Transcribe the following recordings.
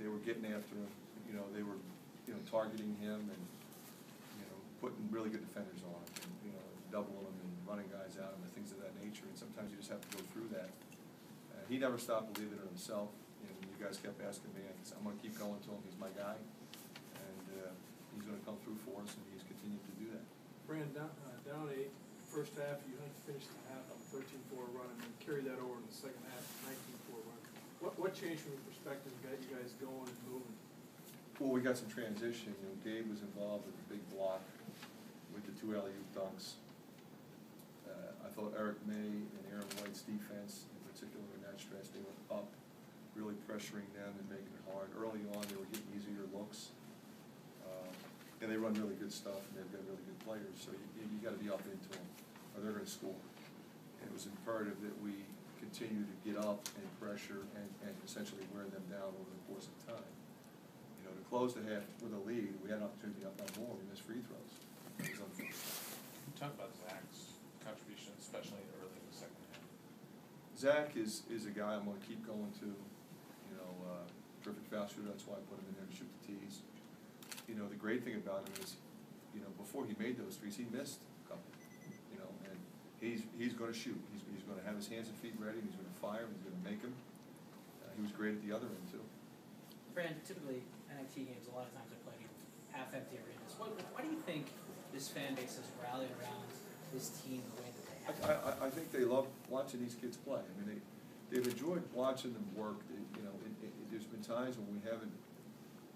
they were getting after him. They were targeting him and putting really good defenders on him, and doubling him and running guys out and things of that nature. And sometimes you just have to go through that. He never stopped believing in himself. You guys kept asking me, I said, I'm going to keep going to him. He's my guy, and he's going to come through for us, and he's continued to do that. Fran, down 8, first half, you had to finish the half on a 13-4 run, and then carry that over in the second half, 19-4 run. What changed from your perspective and got you guys going and moving? Well, we got some transition. Gabe was involved with the big block with the 2 alley-oop dunks. I thought Eric May and Aaron White's defense, in particular in that stretch, they were up, really pressuring them and making it hard. Early on, they were getting easier looks. And they run really good stuff, and they've got really good players. So you got to be up into them, or they're going to score. And it was imperative that we continue to get up and pressure and essentially wear them down over the course of time. To close the half with a lead, we had an opportunity up by more. We missed free throws. It was unfortunate. Can you talk about Zach's contribution, especially early in the second half? Zach is a guy I'm going to keep going to. Terrific foul shooter. That's why I put him in there to shoot the tees. The great thing about him is, before he made those threes, he missed a couple. And he's going to shoot. He's going to have his hands and feet ready. He's going to fire. He's going to make them. He was great at the other end too. Fran, typically NIT games, a lot of times are played in half-empty arenas. Why do you think this fan base has rallied around this team the way that they have? I think they love watching these kids play. I mean, they've enjoyed watching them work. There's been times when we haven't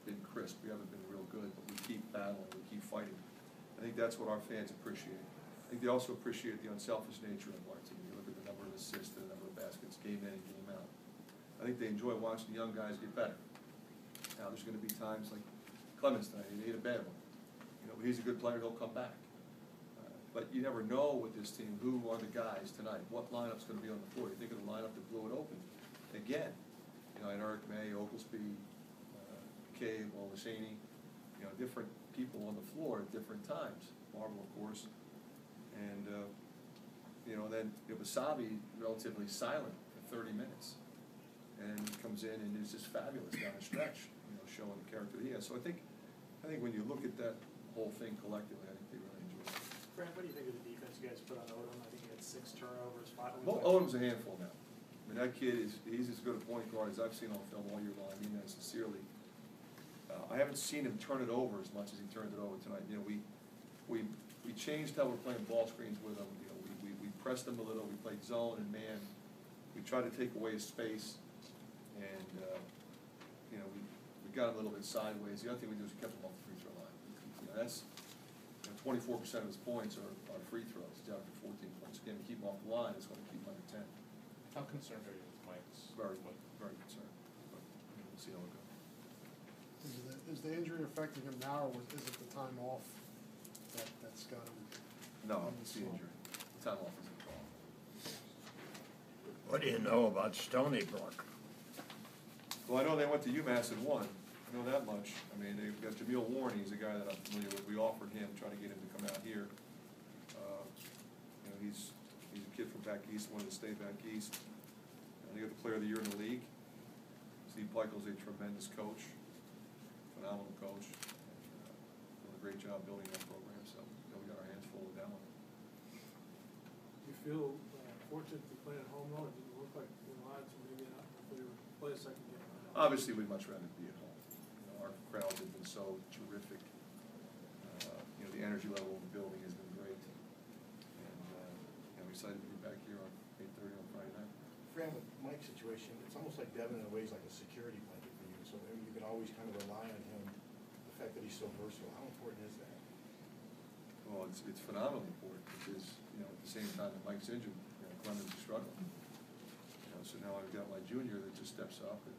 been crisp, we haven't been real good, but we keep battling, we keep fighting. I think that's what our fans appreciate. I think they also appreciate the unselfish nature of our team. You look at the number of assists, the number of baskets, game in and game out. I think they enjoy watching the young guys get better. Now, there's going to be times like Clemens tonight, he made a bad one. He's a good player, he'll come back. But you never know with this team who are the guys tonight, what lineup's going to be on the floor. You think of the lineup that blew it open. Again, and Eric May, Oglesby, McCabe, Olaseni, different people on the floor at different times. Marvel, of course. And, then Wasabi, relatively silent for 30 minutes. And he comes in and is just fabulous down the stretch, showing the character that he has. So I think when you look at that whole thing collectively, I think they really enjoy it. Fran, what do you think of the defense you guys put on Odom? I think he had 6 turnovers, 5. Well, Odom's a handful now. I mean, that kid he's as good a point guard as I've seen on film all year long. I mean that sincerely. I haven't seen him turn it over as much as he turned it over tonight. We changed how we're playing ball screens with him. We pressed him a little. We played zone and man. We tried to take away his space, and we got him a little bit sideways. The other thing we did was we kept him off the free throw line. That's 24% of his points are free throws. He's out for 14 points. Again, to keep him off the line is going to keep him under 10. How concerned are you with Mike's? Very concerned. But we'll see how it goes. Is the injury affecting him now, or is it the time off that's got him? No, it's the injury. The time off isn't a problem. What do you know about Stony Brook? Well, I know they went to UMass and won. I know that much. I mean, they've got Jameel Warren. He's a guy that I'm familiar with. We offered him, trying to get him to come out here. He's a kid from back east, wanted to stay back east. They got the player of the year in the league. Steve Pickel's a tremendous coach, phenomenal coach. Doing a great job building that program, so we got our hands full with that one. You feel fortunate to play at home, though? It didn't look like you lied, so maybe not play a second game. Obviously, we'd much rather be at home. Our crowds have been so terrific. The energy level of the building has been great. And we're excited to be back here on 8:30 on Friday night. Fran, with Mike's situation, it's almost like Devin in a way is like a security blanket for you. So maybe you can always kind of rely on him, the fact that he's so versatile. How important is that? Well, it's phenomenally important because, at the same time that Mike's injured, Clemens is struggling. So now I've got my junior that just steps up and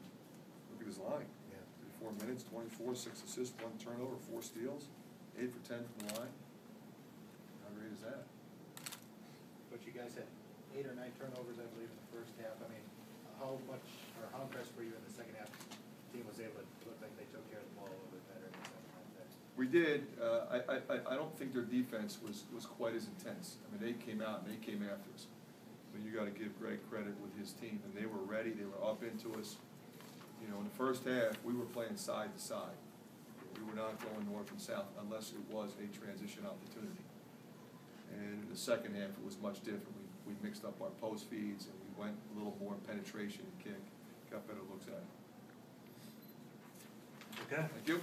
look at his line. Yeah. 4 minutes, 24, 6 assists, 1 turnover, 4 steals, 8 for 10 from the line. How great is that? But you guys had 8 or 9 turnovers, I believe, in the first half. I mean, how impressed were you in the second half? The team was able to look like they took care of the ball a little bit better in the second half. We did. I don't think their defense was quite as intense. I mean, they came out and they came after us. I mean, you got to give Greg credit with his team, and they were ready. They were up into us. You know, in the first half, we were playing side to side. We were not going north and south unless it was a transition opportunity. And in the second half, it was much different. We mixed up our post feeds and we went a little more penetration and kick, got better looks at it. Okay. Thank you.